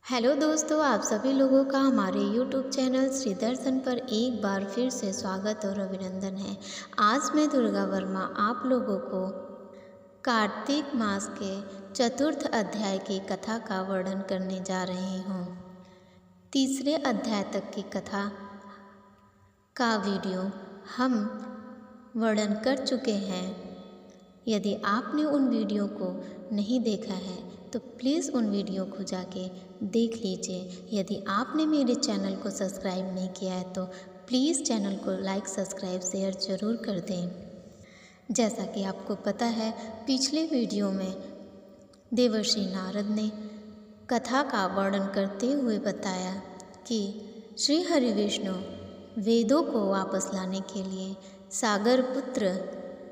Hello दोस्तों, आप सभी लोगों का हमारे YouTube चैनल श्री दर्शन पर एक बार फिर से स्वागत और अभिनंदन है। आज मैं दुर्गा वर्मा आप लोगों को कार्तिक मास के चतुर्थ अध्याय की कथा का वर्णन करने जा रही हूँ। तीसरे अध्याय तक की कथा का वीडियो हम वर्णन कर चुके हैं। यदि आपने उन वीडियो को नहीं देखा है तो प्लीज़ उन वीडियो को जाके देख लीजिए। यदि आपने मेरे चैनल को सब्सक्राइब नहीं किया है तो प्लीज़ चैनल को लाइक, सब्सक्राइब, शेयर ज़रूर कर दें। जैसा कि आपको पता है, पिछले वीडियो में देवर्षि नारद ने कथा का वर्णन करते हुए बताया कि श्री हरि विष्णु वेदों को वापस लाने के लिए सागर पुत्र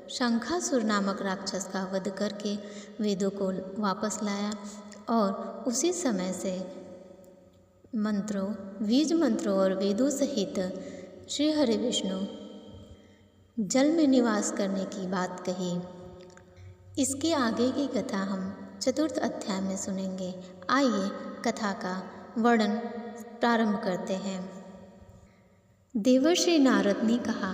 शंखासुर नामक राक्षस का वध करके वेदों को वापस लाया और उसी समय से मंत्रों, बीज मंत्रों और वेदों सहित श्री हरि विष्णु जल में निवास करने की बात कही। इसके आगे की कथा हम चतुर्थ अध्याय में सुनेंगे। आइए कथा का वर्णन प्रारंभ करते हैं। देवर्षि नारद ने कहा,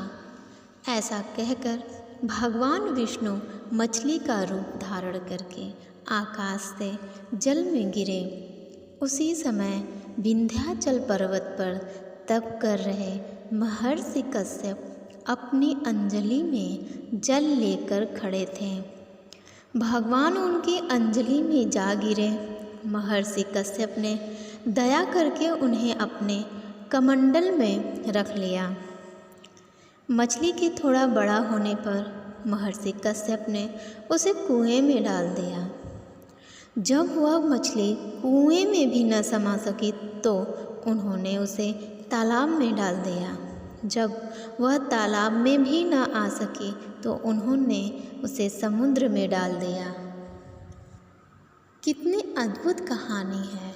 ऐसा कहकर भगवान विष्णु मछली का रूप धारण करके आकाश से जल में गिरे। उसी समय विंध्याचल पर्वत पर तप कर रहे महर्षि कश्यप अपनी अंजलि में जल लेकर खड़े थे। भगवान उनकी अंजलि में जा गिरे। महर्षि कश्यप ने दया करके उन्हें अपने कमंडल में रख लिया। मछली के थोड़ा बड़ा होने पर महर्षि कश्यप ने उसे कुएं में डाल दिया। जब वह मछली कुएं में भी न समा सकी तो उन्होंने उसे तालाब में डाल दिया। जब वह तालाब में भी न आ सकी तो उन्होंने उसे समुद्र में डाल दिया। कितनी अद्भुत कहानी है।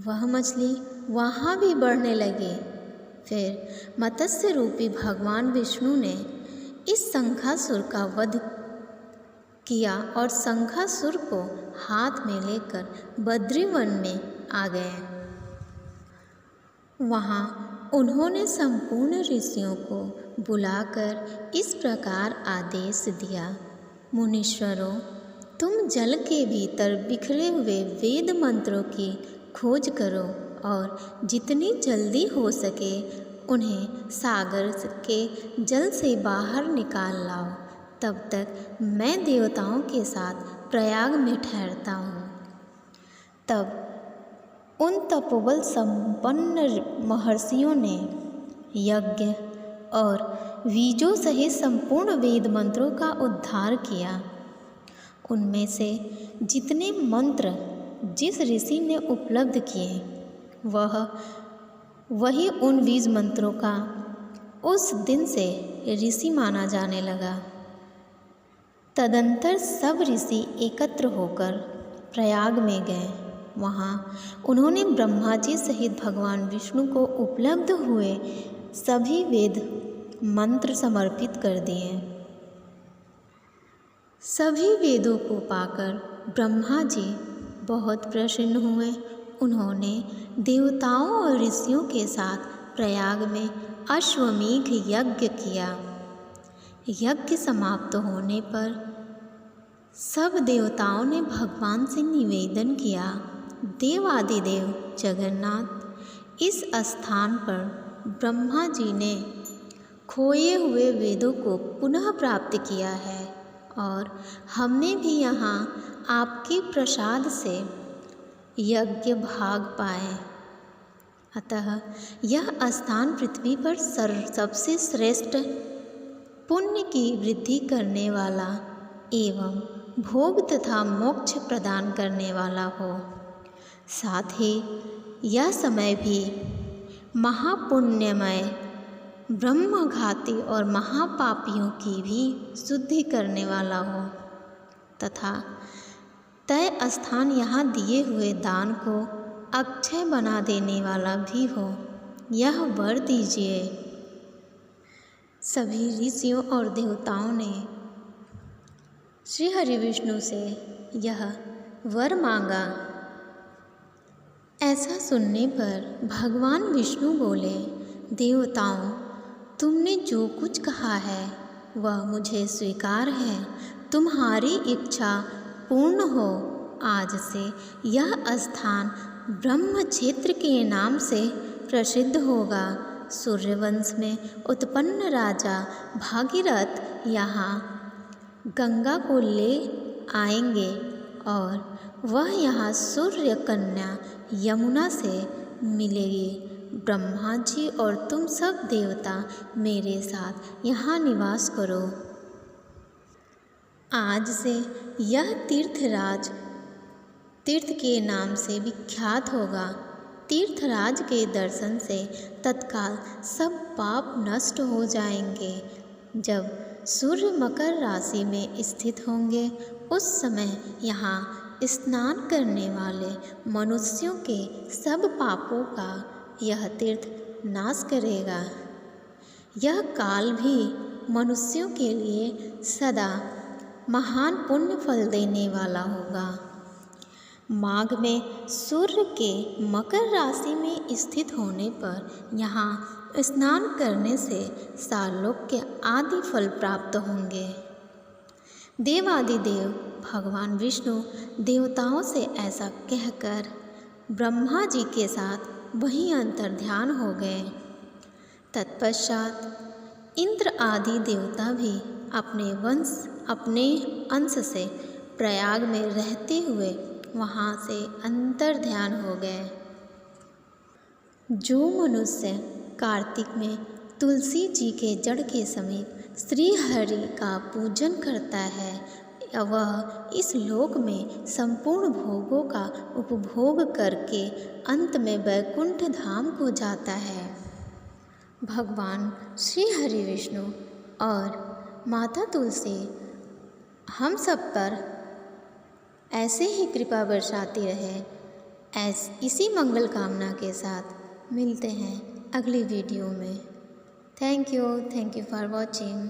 वह मछली वहाँ भी बढ़ने लगी। फिर मत्स्य रूपी भगवान विष्णु ने इस शंखासुर का वध किया और शंखासुर को हाथ में लेकर बद्रीवन में आ गए। वहाँ उन्होंने संपूर्ण ऋषियों को बुलाकर इस प्रकार आदेश दिया, मुनीश्वरों, तुम जल के भीतर बिखरे हुए वेद मंत्रों की खोज करो और जितनी जल्दी हो सके उन्हें सागर के जल से बाहर निकाल लाओ। तब तक मैं देवताओं के साथ प्रयाग में ठहरता हूँ। तब उन तपोबल संपन्न महर्षियों ने यज्ञ और बीजों सहित संपूर्ण वेद मंत्रों का उद्धार किया। उनमें से जितने मंत्र जिस ऋषि ने उपलब्ध किए वही उन बीज मंत्रों का उस दिन से ऋषि माना जाने लगा। तदंतर सब ऋषि एकत्र होकर प्रयाग में गए। वहाँ उन्होंने ब्रह्मा जी सहित भगवान विष्णु को उपलब्ध हुए सभी वेद मंत्र समर्पित कर दिए। सभी वेदों को पाकर ब्रह्मा जी बहुत प्रसन्न हुए। उन्होंने देवताओं और ऋषियों के साथ प्रयाग में अश्वमेघ यज्ञ किया। यज्ञ समाप्त होने पर सब देवताओं ने भगवान से निवेदन किया, देवादिदेव जगन्नाथ, इस स्थान पर ब्रह्मा जी ने खोए हुए वेदों को पुनः प्राप्त किया है और हमने भी यहाँ आपके प्रसाद से यज्ञ भाग पाए। अतः यह स्थान पृथ्वी पर सबसे श्रेष्ठ पुण्य की वृद्धि करने वाला एवं भोग तथा मोक्ष प्रदान करने वाला हो। साथ ही यह समय भी महापुण्यमय, ब्रह्मघाती और महापापियों की भी शुद्धि करने वाला हो तथा तय स्थान यहाँ दिए हुए दान को अक्षय बना देने वाला भी हो, यह वर दीजिए। सभी ऋषियों और देवताओं ने श्री हरि विष्णु से यह वर मांगा। ऐसा सुनने पर भगवान विष्णु बोले, देवताओं, तुमने जो कुछ कहा है वह मुझे स्वीकार है। तुम्हारी इच्छा पूर्ण हो। आज से यह स्थान ब्रह्म क्षेत्र के नाम से प्रसिद्ध होगा। सूर्यवंश में उत्पन्न राजा भागीरथ यहाँ गंगा को ले आएंगे और वह यहाँ सूर्य कन्या यमुना से मिलेगी। ब्रह्मा जी और तुम सब देवता मेरे साथ यहाँ निवास करो। आज से यह तीर्थराज तीर्थ के नाम से विख्यात होगा। तीर्थराज के दर्शन से तत्काल सब पाप नष्ट हो जाएंगे। जब सूर्य मकर राशि में स्थित होंगे उस समय यहाँ स्नान करने वाले मनुष्यों के सब पापों का यह तीर्थ नाश करेगा। यह काल भी मनुष्यों के लिए सदा महान पुण्य फल देने वाला होगा। माघ में सूर्य के मकर राशि में स्थित होने पर यहाँ स्नान करने से सालोक के आदि फल प्राप्त होंगे। देवादिदेव भगवान विष्णु देवताओं से ऐसा कहकर ब्रह्मा जी के साथ वहीं अंतर्ध्यान हो गए। तत्पश्चात इंद्र आदि देवता भी अपने अंश से प्रयाग में रहते हुए वहाँ से अंतर्ध्यान हो गए। जो मनुष्य कार्तिक में तुलसी जी के जड़ के समीप श्री हरि का पूजन करता है वह इस लोक में संपूर्ण भोगों का उपभोग करके अंत में वैकुंठ धाम को जाता है। भगवान श्री हरि विष्णु और माता तुलसी हम सब पर ऐसे ही कृपा बरसाती रहे। इसी मंगल कामना के साथ मिलते हैं अगली वीडियो में। Thank you for watching.